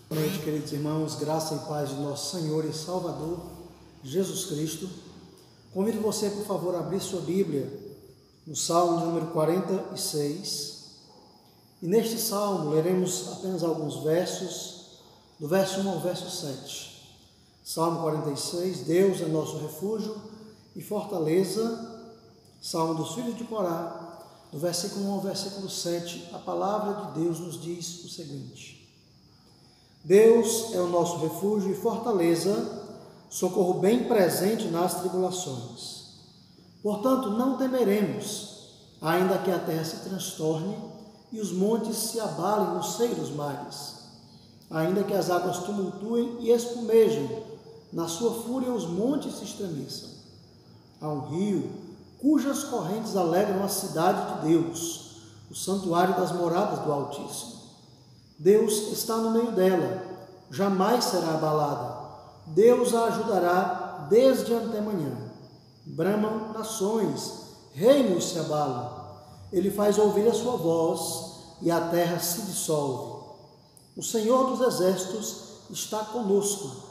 Boa noite, queridos irmãos, graça e paz de nosso Senhor e Salvador, Jesus Cristo. Convido você, por favor, a abrir sua Bíblia no Salmo de número 46. E neste Salmo leremos apenas alguns versos, do verso 1 ao verso 7. Salmo 46, Deus é nosso refúgio e fortaleza. Salmo dos filhos de Corá, do versículo 1 ao versículo 7, a palavra de Deus nos diz o seguinte: Deus é o nosso refúgio e fortaleza, socorro bem presente nas tribulações. Portanto, não temeremos, ainda que a terra se transtorne e os montes se abalem no seio dos mares, ainda que as águas tumultuem e espumejem, na sua fúria os montes se estremeçam. Há um rio cujas correntes alegram a cidade de Deus, o santuário das moradas do Altíssimo. Deus está no meio dela, jamais será abalada. Deus a ajudará desde antemanhã. Bramam nações, reinos se abalam. Ele faz ouvir a sua voz e a terra se dissolve. O Senhor dos exércitos está conosco.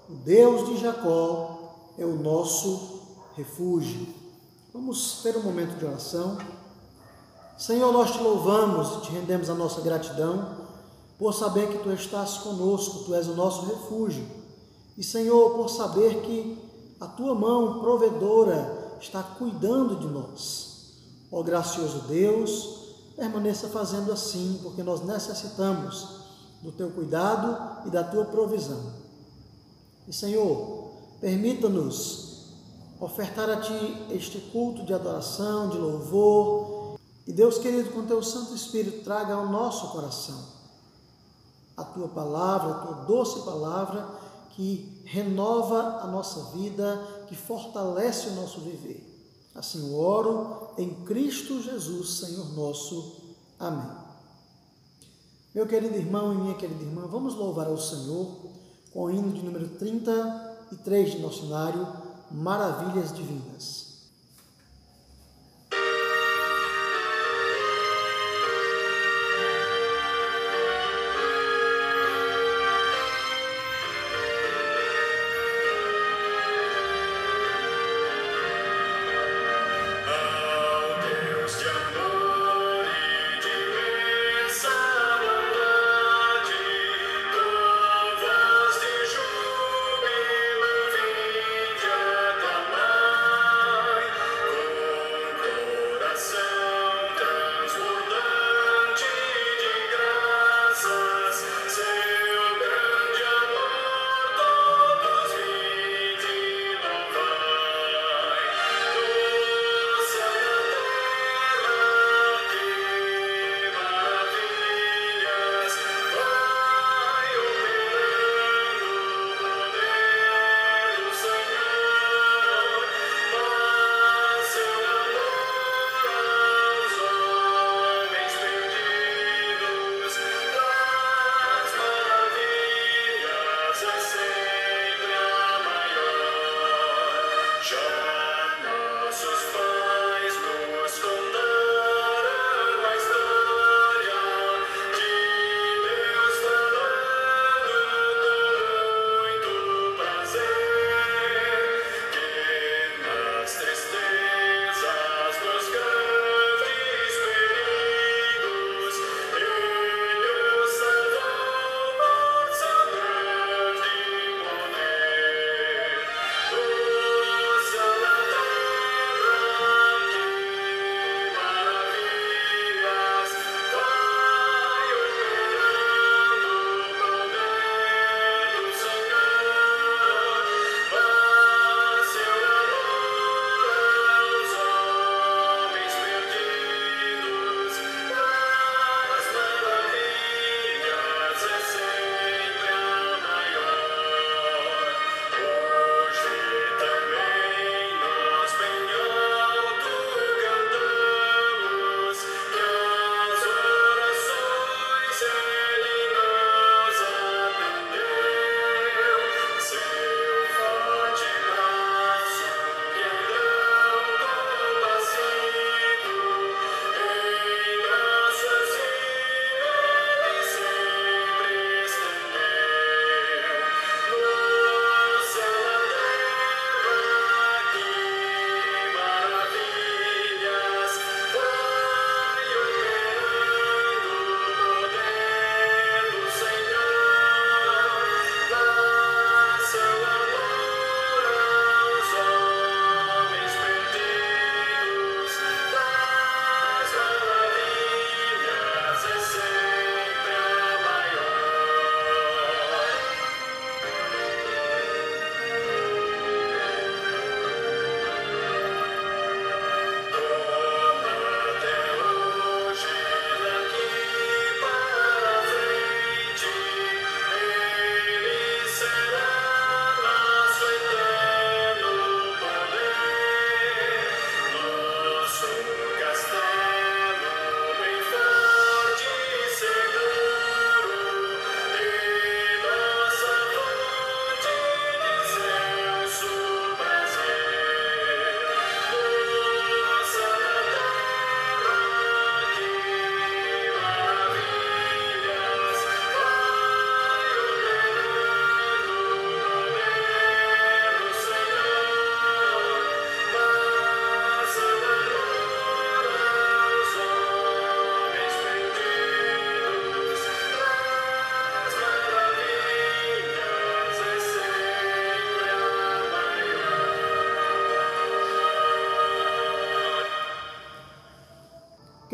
O Deus de Jacó é o nosso refúgio. Vamos ter um momento de oração. Senhor, nós te louvamos e te rendemos a nossa gratidão por saber que Tu estás conosco, Tu és o nosso refúgio. E, Senhor, por saber que a Tua mão provedora está cuidando de nós. Ó gracioso Deus, permaneça fazendo assim, porque nós necessitamos do Teu cuidado e da Tua provisão. E, Senhor, permita-nos ofertar a Ti este culto de adoração, de louvor. E, Deus querido, com Teu Santo Espírito, traga ao nosso coração a Tua palavra, a Tua doce palavra, que renova a nossa vida, que fortalece o nosso viver. Assim eu oro em Cristo Jesus, Senhor nosso. Amém. Meu querido irmão e minha querida irmã, vamos louvar ao Senhor com o hino de número 33 de nosso cenário, Maravilhas Divinas.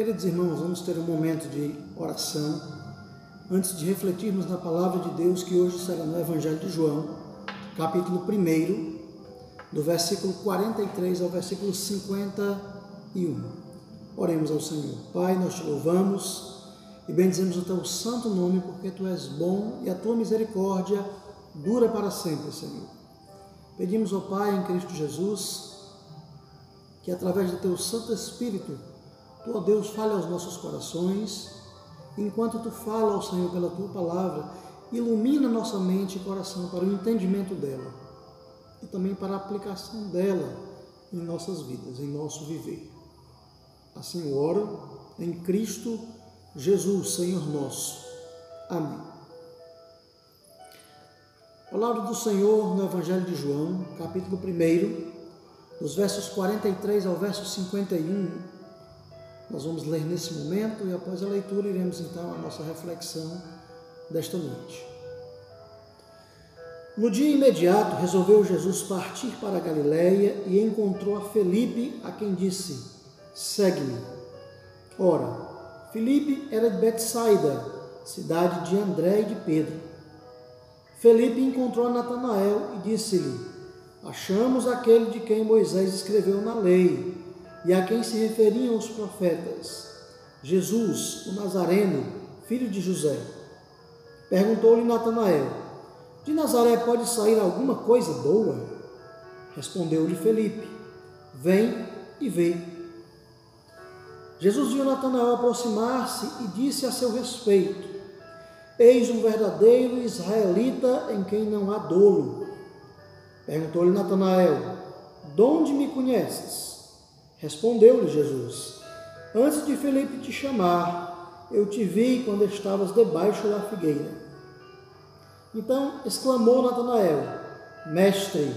Queridos irmãos, vamos ter um momento de oração antes de refletirmos na palavra de Deus, que hoje será no Evangelho de João, capítulo 1, do versículo 43 ao versículo 51. Oremos ao Senhor. Pai, nós te louvamos e bendizemos o teu santo nome, porque tu és bom e a tua misericórdia dura para sempre, Senhor. Pedimos ao Pai, em Cristo Jesus, que através do teu Santo Espírito, tu, ó Deus, fale aos nossos corações. Enquanto tu fala ao Senhor pela tua palavra, ilumina nossa mente e coração para o entendimento dela e também para a aplicação dela em nossas vidas, em nosso viver. Assim eu oro em Cristo Jesus, Senhor nosso. Amém. Palavra do Senhor no Evangelho de João, capítulo 1, dos versos 43 ao verso 51, nós vamos ler nesse momento e após a leitura iremos então à nossa reflexão desta noite. No dia imediato resolveu Jesus partir para a Galiléia e encontrou a Felipe, a quem disse: segue-me. Ora, Felipe era de Betsaida, cidade de André e de Pedro. Felipe encontrou Natanael e disse-lhe: achamos aquele de quem Moisés escreveu na lei e a quem se referiam os profetas, Jesus, o Nazareno, filho de José. Perguntou-lhe Natanael: de Nazaré pode sair alguma coisa boa? Respondeu-lhe Felipe: vem e vê. Jesus viu Natanael aproximar-se e disse a seu respeito: eis um verdadeiro israelita em quem não há dolo. Perguntou-lhe Natanael: de onde me conheces? Respondeu-lhe Jesus: antes de Felipe te chamar, eu te vi quando estavas debaixo da figueira. Então exclamou Natanael: mestre,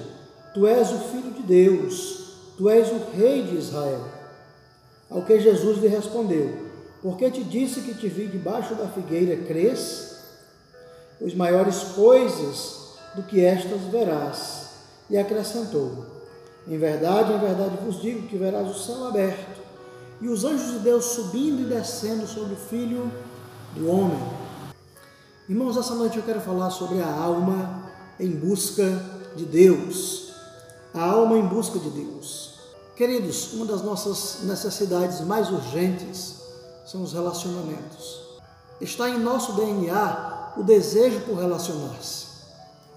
tu és o Filho de Deus, tu és o Rei de Israel. Ao que Jesus lhe respondeu: porque te disse que te vi debaixo da figueira, crês? Pois maiores coisas do que estas verás. E acrescentou: em verdade vos digo que verás o céu aberto e os anjos de Deus subindo e descendo sobre o Filho do Homem. Irmãos, essa noite eu quero falar sobre a alma em busca de Deus. A alma em busca de Deus. Queridos, uma das nossas necessidades mais urgentes são os relacionamentos. Está em nosso DNA o desejo por relacionar-se.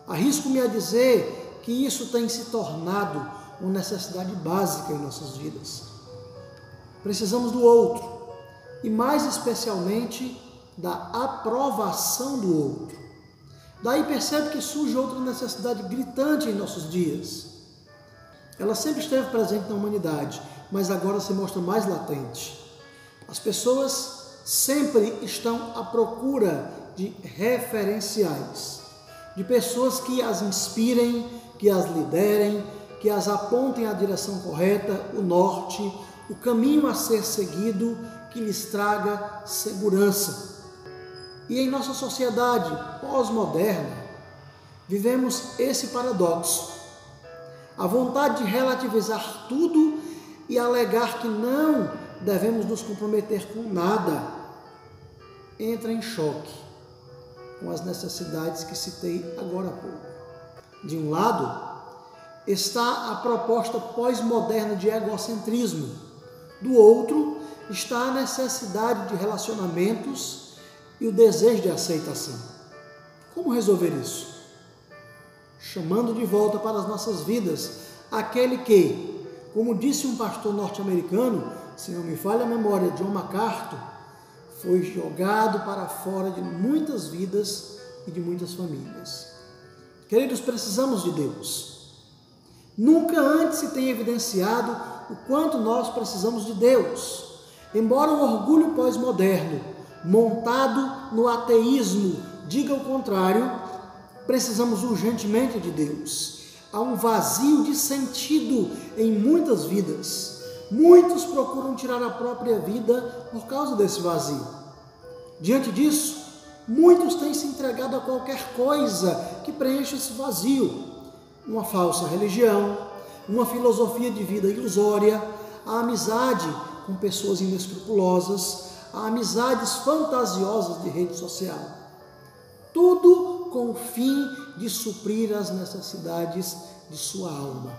Arrisco-me a dizer que isso tem se tornado uma necessidade básica em nossas vidas. Precisamos do outro, e mais especialmente da aprovação do outro. Daí percebe que surge outra necessidade gritante em nossos dias. Ela sempre esteve presente na humanidade, mas agora se mostra mais latente. As pessoas sempre estão à procura de referenciais, de pessoas que as inspirem, que as liderem, que as apontem a direção correta, o norte, o caminho a ser seguido, que lhes traga segurança. E em nossa sociedade pós-moderna, vivemos esse paradoxo. A vontade de relativizar tudo e alegar que não devemos nos comprometer com nada, entra em choque com as necessidades que citei agora há pouco. De um lado, está a proposta pós-moderna de egocentrismo. Do outro, está a necessidade de relacionamentos e o desejo de aceitação. Como resolver isso? Chamando de volta para as nossas vidas aquele que, como disse um pastor norte-americano, se não me falha a memória, John MacArthur, foi jogado para fora de muitas vidas e de muitas famílias. Queridos, precisamos de Deus. Nunca antes se tem evidenciado o quanto nós precisamos de Deus. Embora o orgulho pós-moderno, montado no ateísmo, diga o contrário, precisamos urgentemente de Deus. Há um vazio de sentido em muitas vidas. Muitos procuram tirar a própria vida por causa desse vazio. Diante disso, muitos têm se entregado a qualquer coisa que preencha esse vazio. Uma falsa religião, uma filosofia de vida ilusória, a amizade com pessoas inescrupulosas, a amizades fantasiosas de rede social. Tudo com o fim de suprir as necessidades de sua alma.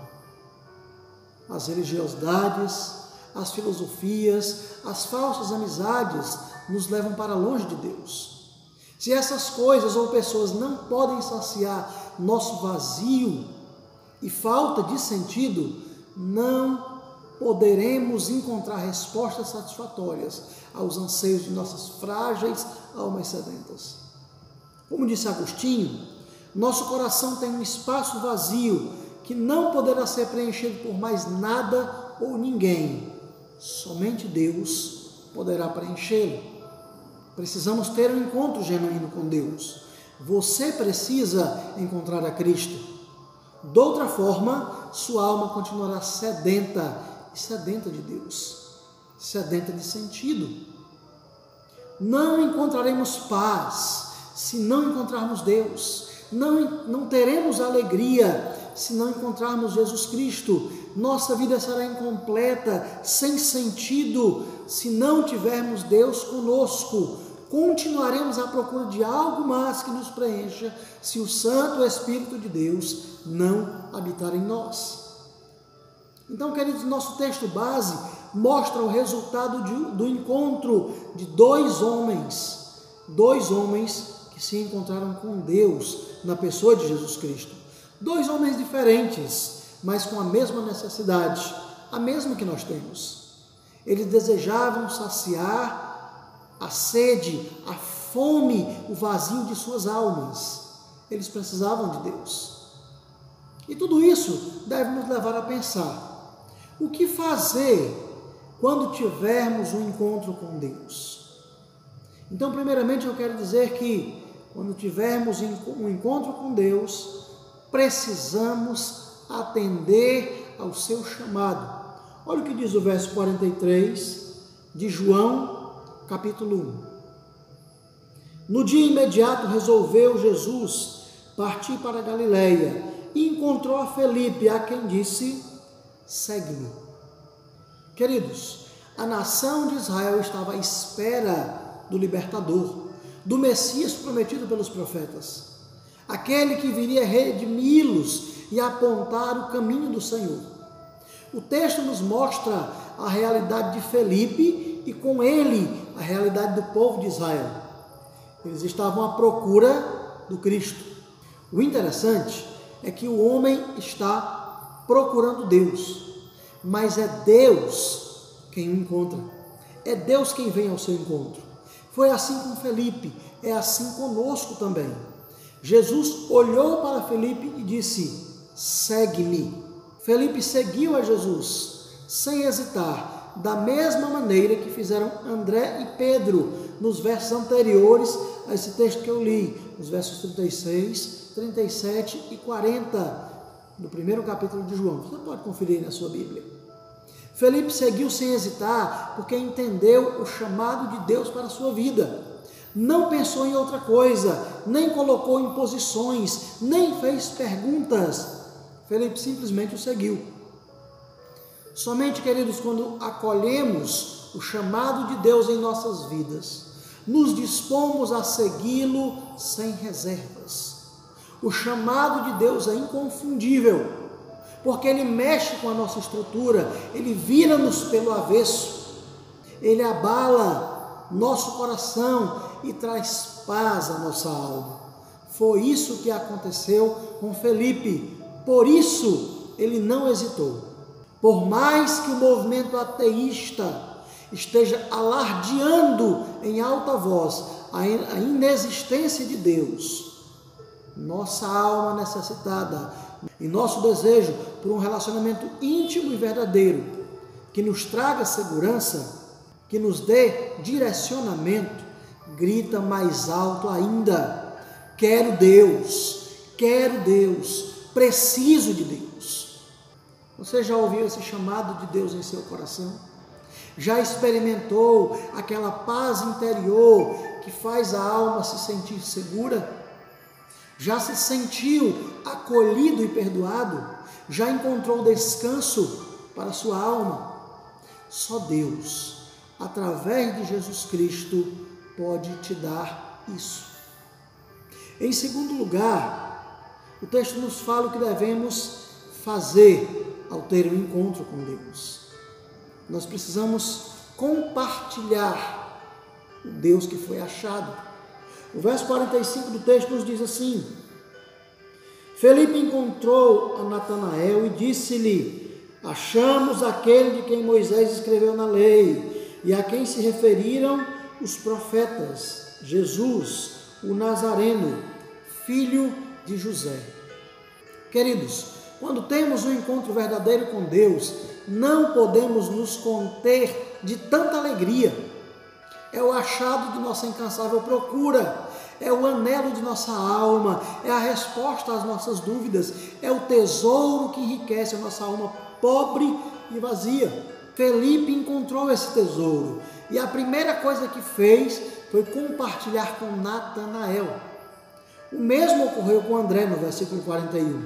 As religiosidades, as filosofias, as falsas amizades nos levam para longe de Deus. Se essas coisas ou pessoas não podem saciar nosso vazio e falta de sentido, não poderemos encontrar respostas satisfatórias aos anseios de nossas frágeis almas sedentas. Como disse Agostinho, nosso coração tem um espaço vazio que não poderá ser preenchido por mais nada ou ninguém. Somente Deus poderá preenchê-lo. Precisamos ter um encontro genuíno com Deus. Você precisa encontrar a Cristo. De outra forma, sua alma continuará sedenta de Deus, sedenta de sentido. Não encontraremos paz se não encontrarmos Deus. Não teremos alegria se não encontrarmos Jesus Cristo. Nossa vida será incompleta, sem sentido, se não tivermos Deus conosco. Continuaremos à procura de algo mais que nos preencha se o Santo Espírito de Deus não habitar em nós. Então, queridos, nosso texto base mostra o resultado do encontro de dois homens que se encontraram com Deus na pessoa de Jesus Cristo. Dois homens diferentes, mas com a mesma necessidade, a mesma que nós temos. Eles desejavam saciar a sede, a fome, o vazio de suas almas. Eles precisavam de Deus. E tudo isso deve nos levar a pensar: o que fazer quando tivermos um encontro com Deus? Então, primeiramente, eu quero dizer que quando tivermos um encontro com Deus, precisamos atender ao seu chamado. Olha o que diz o verso 43 de João, capítulo 1. No dia imediato resolveu Jesus partir para a Galileia e encontrou a Felipe, a quem disse: segue-me. Queridos, a nação de Israel estava à espera do libertador, do Messias prometido pelos profetas, aquele que viria redimi-los e apontar o caminho do Senhor. O texto nos mostra a realidade de Felipe e com ele a realidade do povo de Israel. Eles estavam à procura do Cristo. O interessante é que o homem está procurando Deus, mas é Deus quem o encontra. É Deus quem vem ao seu encontro. Foi assim com Felipe, é assim conosco também. Jesus olhou para Felipe e disse: segue-me. Felipe seguiu a Jesus sem hesitar, da mesma maneira que fizeram André e Pedro nos versos anteriores a esse texto que eu li, nos versos 36, 37 e 40 do primeiro capítulo de João. Você pode conferir na sua Bíblia. Felipe seguiu sem hesitar, porque entendeu o chamado de Deus para a sua vida. Não pensou em outra coisa, nem colocou imposições, nem fez perguntas. Felipe simplesmente o seguiu. Somente, queridos, quando acolhemos o chamado de Deus em nossas vidas, nos dispomos a segui-lo sem reservas. O chamado de Deus é inconfundível, porque ele mexe com a nossa estrutura, ele vira-nos pelo avesso, ele abala nosso coração e traz paz à nossa alma. Foi isso que aconteceu com Felipe, por isso ele não hesitou. Por mais que o movimento ateísta esteja alardeando em alta voz a inexistência de Deus, nossa alma necessitada e nosso desejo por um relacionamento íntimo e verdadeiro, que nos traga segurança, que nos dê direcionamento, grita mais alto ainda: quero Deus, preciso de Deus. Você já ouviu esse chamado de Deus em seu coração? Já experimentou aquela paz interior que faz a alma se sentir segura? Já se sentiu acolhido e perdoado? Já encontrou descanso para a sua alma? Só Deus, através de Jesus Cristo, pode te dar isso. Em segundo lugar, o texto nos fala o que devemos fazer ao ter um encontro com Deus. Nós precisamos compartilhar o Deus que foi achado. O verso 45 do texto nos diz assim: Felipe encontrou a Natanael e disse-lhe: achamos aquele de quem Moisés escreveu na lei e a quem se referiram os profetas, Jesus, o Nazareno, filho de José. Queridos, quando temos um encontro verdadeiro com Deus, não podemos nos conter de tanta alegria. É o achado de nossa incansável procura, é o anelo de nossa alma, é a resposta às nossas dúvidas, é o tesouro que enriquece a nossa alma pobre e vazia. Felipe encontrou esse tesouro e a primeira coisa que fez foi compartilhar com Natanael. O mesmo ocorreu com André no versículo 41.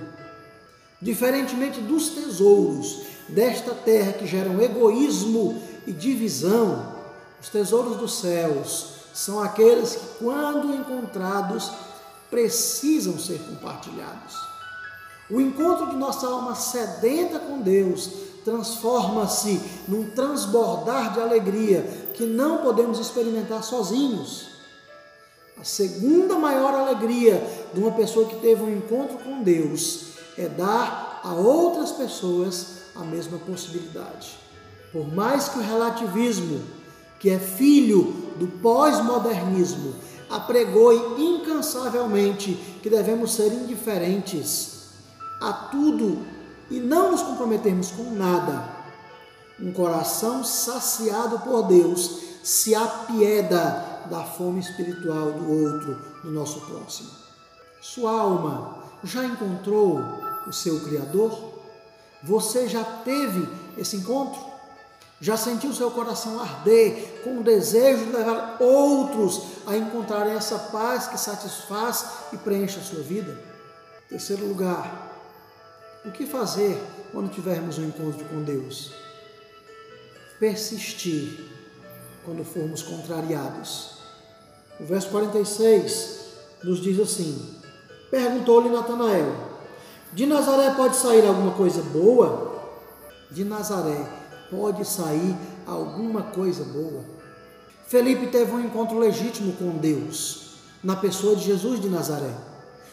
Diferentemente dos tesouros desta terra que geram egoísmo e divisão, os tesouros dos céus são aqueles que, quando encontrados, precisam ser compartilhados. O encontro de nossa alma sedenta com Deus transforma-se num transbordar de alegria que não podemos experimentar sozinhos. A segunda maior alegria de uma pessoa que teve um encontro com Deus é dar a outras pessoas a mesma possibilidade. Por mais que o relativismo, que é filho do pós-modernismo, apregoe incansavelmente que devemos ser indiferentes a tudo e não nos comprometermos com nada, um coração saciado por Deus se apieda da fome espiritual do outro, do nosso próximo. Sua alma já encontrou o seu Criador? Você já teve esse encontro? Já sentiu seu coração arder com o desejo de levar outros a encontrarem essa paz que satisfaz e preenche a sua vida? Terceiro lugar, o que fazer quando tivermos um encontro com Deus? Persistir quando formos contrariados. O verso 46 nos diz assim: perguntou-lhe Natanael: de Nazaré pode sair alguma coisa boa? De Nazaré pode sair alguma coisa boa? Felipe teve um encontro legítimo com Deus, na pessoa de Jesus de Nazaré.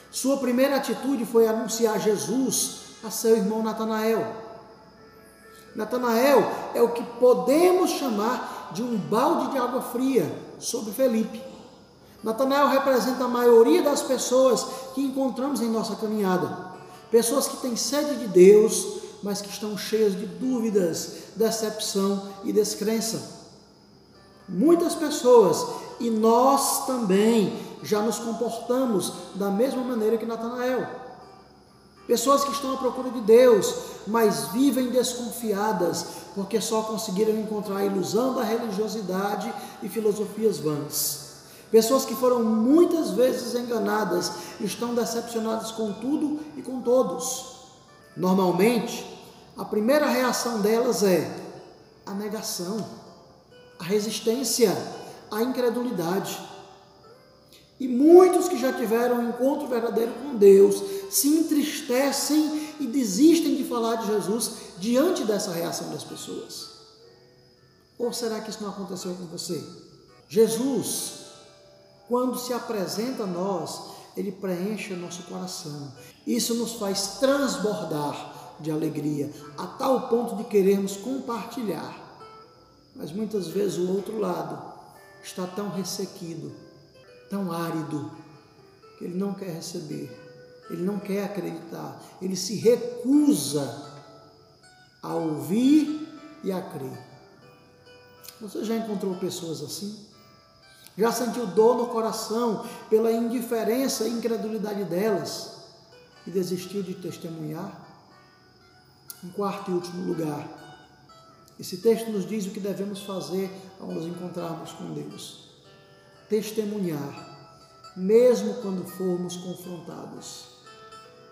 Sua primeira atitude foi anunciar Jesus a seu irmão Natanael. Natanael é o que podemos chamar de um balde de água fria sobre Felipe. Natanael representa a maioria das pessoas que encontramos em nossa caminhada. Pessoas que têm sede de Deus, mas que estão cheias de dúvidas, decepção e descrença. Muitas pessoas, e nós também, já nos comportamos da mesma maneira que Natanael. Pessoas que estão à procura de Deus, mas vivem desconfiadas, porque só conseguiram encontrar a ilusão da religiosidade e filosofias vãs. Pessoas que foram muitas vezes enganadas, estão decepcionadas com tudo e com todos. Normalmente, a primeira reação delas é a negação, a resistência, a incredulidade. E muitos que já tiveram um encontro verdadeiro com Deus se entristecem e desistem de falar de Jesus diante dessa reação das pessoas. Ou será que isso não aconteceu com você? Jesus, quando se apresenta a nós, Ele preenche o nosso coração. Isso nos faz transbordar de alegria, a tal ponto de querermos compartilhar. Mas muitas vezes o outro lado está tão ressequido, tão árido, que ele não quer receber, ele não quer acreditar, ele se recusa a ouvir e a crer. Você já encontrou pessoas assim? Já sentiu dor no coração pela indiferença e incredulidade delas e desistiu de testemunhar? Em quarto e último lugar, esse texto nos diz o que devemos fazer ao nos encontrarmos com Deus. Testemunhar, mesmo quando formos confrontados.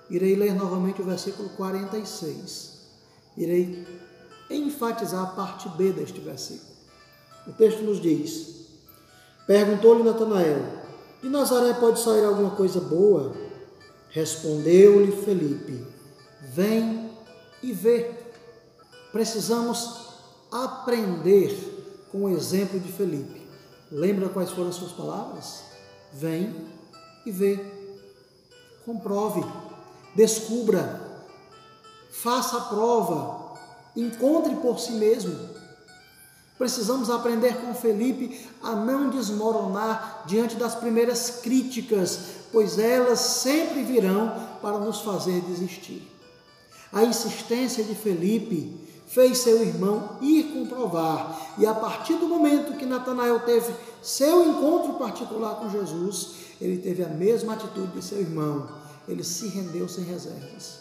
Irei ler novamente o versículo 46. Irei enfatizar a parte B deste versículo. O texto nos diz: perguntou-lhe Natanael: de Nazaré pode sair alguma coisa boa? Respondeu-lhe Felipe: vem e vê. Precisamos aprender com o exemplo de Felipe. Lembra quais foram as suas palavras? Vem e vê. Comprove, descubra, faça a prova, encontre por si mesmo. Precisamos aprender com Felipe a não desmoronar diante das primeiras críticas, pois elas sempre virão para nos fazer desistir. A insistência de Felipe fez seu irmão ir comprovar, e a partir do momento que Natanael teve seu encontro particular com Jesus, ele teve a mesma atitude de seu irmão, ele se rendeu sem reservas.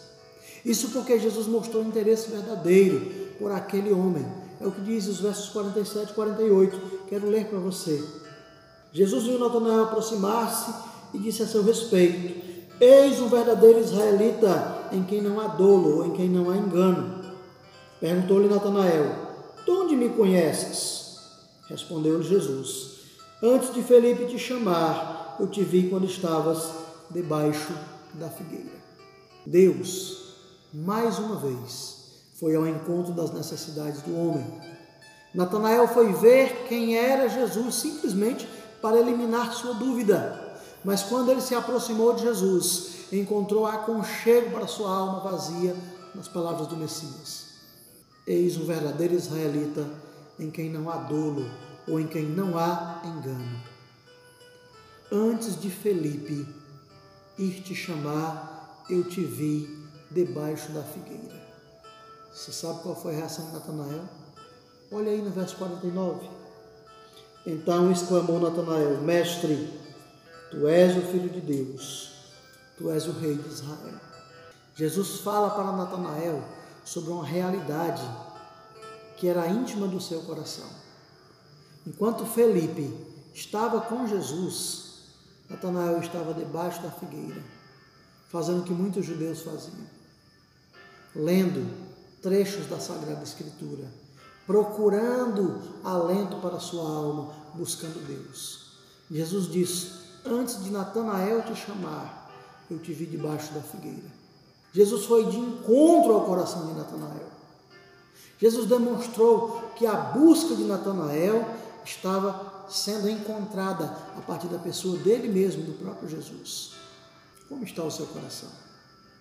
Isso porque Jesus mostrou interesse verdadeiro por aquele homem. É o que diz os versos 47 e 48, quero ler para você. Jesus viu Natanael aproximar-se e disse a seu respeito: eis um verdadeiro israelita, em quem não há dolo ou em quem não há engano. Perguntou-lhe Natanael: de onde me conheces? Respondeu-lhe Jesus: antes de Felipe te chamar, eu te vi quando estavas debaixo da figueira. Deus, mais uma vez, foi ao encontro das necessidades do homem. Natanael foi ver quem era Jesus simplesmente para eliminar sua dúvida. Mas quando ele se aproximou de Jesus, encontrou aconchego para sua alma vazia nas palavras do Messias. Eis um verdadeiro israelita em quem não há dolo ou em quem não há engano. Antes de Felipe ir te chamar, eu te vi debaixo da figueira. Você sabe qual foi a reação de Natanael? Olha aí no verso 49. Então exclamou Natanael: mestre, tu és o Filho de Deus, tu és o Rei de Israel. Jesus fala para Natanael sobre uma realidade que era íntima do seu coração. Enquanto Felipe estava com Jesus, Natanael estava debaixo da figueira, fazendo o que muitos judeus faziam, lendo trechos da Sagrada Escritura, procurando alento para a sua alma, buscando Deus. Jesus disse: antes de Natanael te chamar, eu te vi debaixo da figueira. Jesus foi de encontro ao coração de Natanael. Jesus demonstrou que a busca de Natanael estava sendo encontrada a partir da pessoa dele mesmo, do próprio Jesus. Como está o seu coração?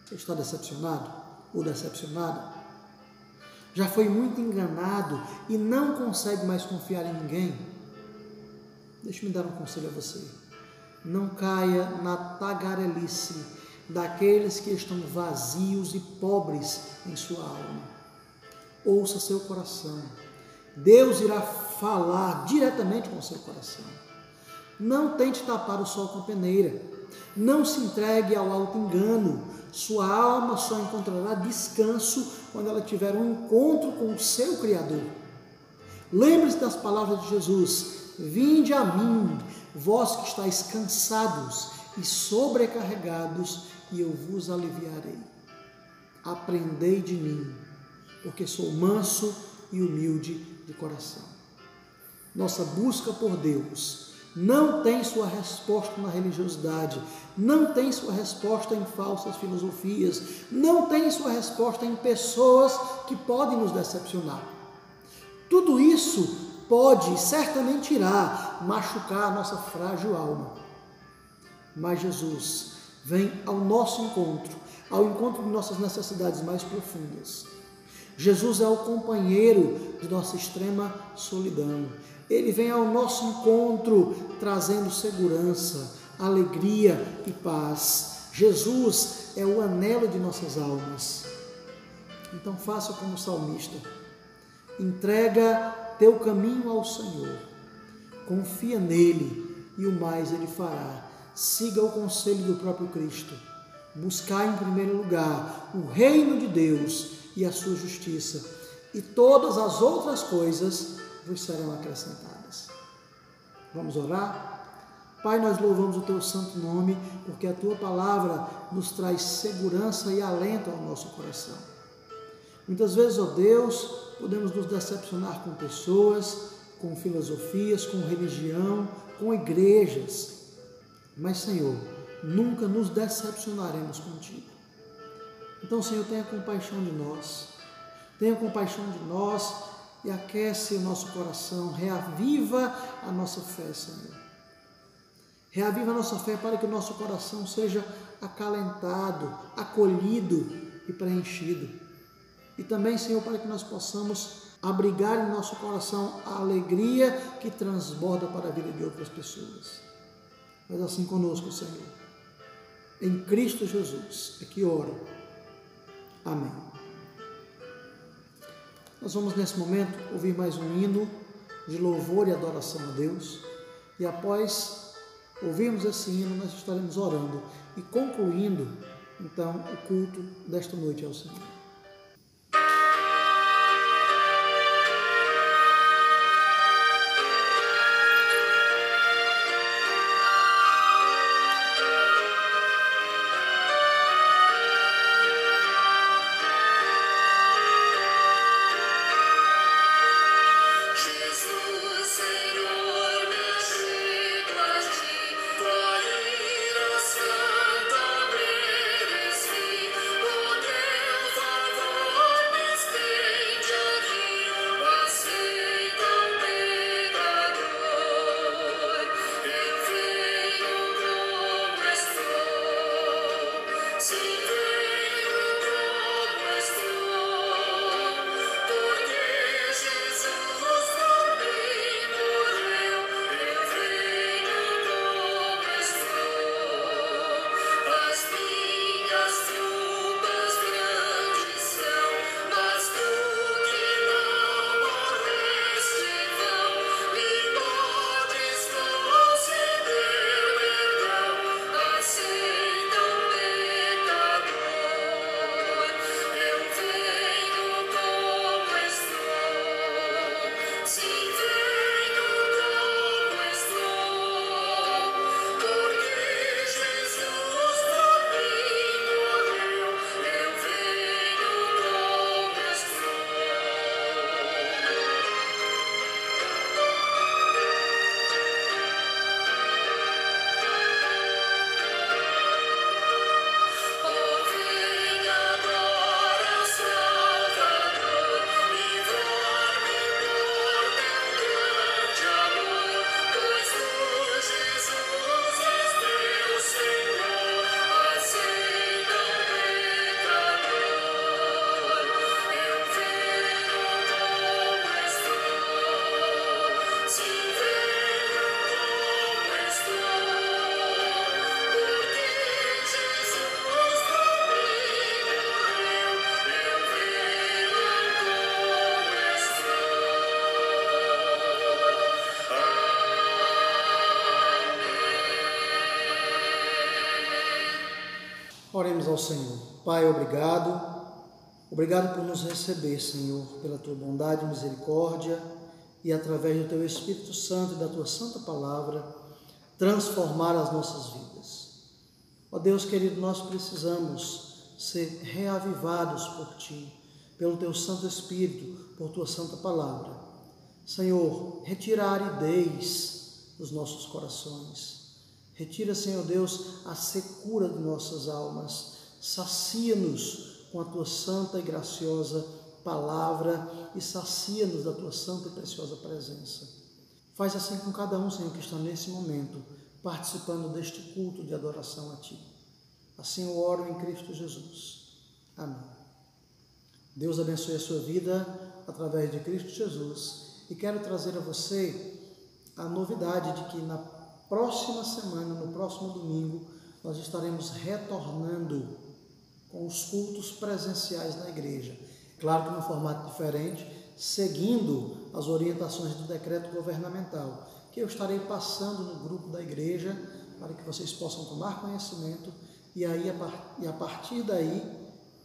Você está decepcionado ou decepcionada? Já foi muito enganado e não consegue mais confiar em ninguém? Deixe-me dar um conselho a você. Não caia na tagarelice daqueles que estão vazios e pobres em sua alma. Ouça seu coração. Deus irá falar diretamente com o seu coração. Não tente tapar o sol com a peneira. Não se entregue ao auto-engano. Sua alma só encontrará descanso quando ela tiver um encontro com o seu Criador. Lembre-se das palavras de Jesus: vinde a mim, vós que estáis cansados e sobrecarregados, e eu vos aliviarei. Aprendei de mim, porque sou manso e humilde de coração. Nossa busca por Deus não tem sua resposta na religiosidade, não tem sua resposta em falsas filosofias, não tem sua resposta em pessoas que podem nos decepcionar. Tudo isso pode, certamente irá, machucar a nossa frágil alma. Mas Jesus vem ao nosso encontro, ao encontro de nossas necessidades mais profundas. Jesus é o companheiro de nossa extrema solidão. Ele vem ao nosso encontro trazendo segurança, alegria e paz. Jesus é o anelo de nossas almas. Então faça como o salmista. Entrega teu caminho ao Senhor. Confia nele e o mais ele fará. Siga o conselho do próprio Cristo. Buscar em primeiro lugar o reino de Deus e a sua justiça, e todas as outras coisas vos serão acrescentadas. Vamos orar? Pai, nós louvamos o teu santo nome, porque a tua palavra nos traz segurança e alento ao nosso coração. Muitas vezes, ó Deus, podemos nos decepcionar com pessoas, com filosofias, com religião, com igrejas. Mas, Senhor, nunca nos decepcionaremos contigo. Então, Senhor, tenha compaixão de nós. Tenha compaixão de nós e aquece o nosso coração. Reaviva a nossa fé, Senhor. Reaviva a nossa fé para que o nosso coração seja acalentado, acolhido e preenchido. E também, Senhor, para que nós possamos abrigar em nosso coração a alegria que transborda para a vida de outras pessoas. Mas assim conosco, Senhor. Em Cristo Jesus é que oro. Amém. Nós vamos nesse momento ouvir mais um hino de louvor e adoração a Deus. E após ouvirmos esse hino, nós estaremos orando e concluindo, então, o culto desta noite ao Senhor. Oremos ao Senhor. Pai, obrigado. Obrigado por nos receber, Senhor, pela tua bondade e misericórdia e através do teu Espírito Santo e da tua santa palavra transformar as nossas vidas. Ó Deus querido, nós precisamos ser reavivados por ti, pelo teu Santo Espírito, por tua santa palavra. Senhor, retira a aridez dos nossos corações. Retira, Senhor Deus, a secura de nossas almas. Sacia-nos com a tua santa e graciosa palavra e sacia-nos da tua santa e preciosa presença. Faz assim com cada um, Senhor, que está nesse momento participando deste culto de adoração a ti. Assim eu oro em Cristo Jesus. Amém. Deus abençoe a sua vida através de Cristo Jesus e quero trazer a você a novidade de que na próxima semana, no próximo domingo, nós estaremos retornando com os cultos presenciais na igreja. Claro que num formato diferente, seguindo as orientações do decreto governamental, que eu estarei passando no grupo da igreja para que vocês possam tomar conhecimento e a partir daí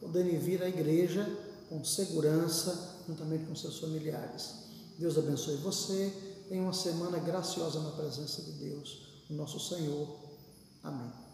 poderem vir à igreja com segurança, juntamente com seus familiares. Deus abençoe você. Tenha uma semana graciosa na presença de Deus, o nosso Senhor. Amém.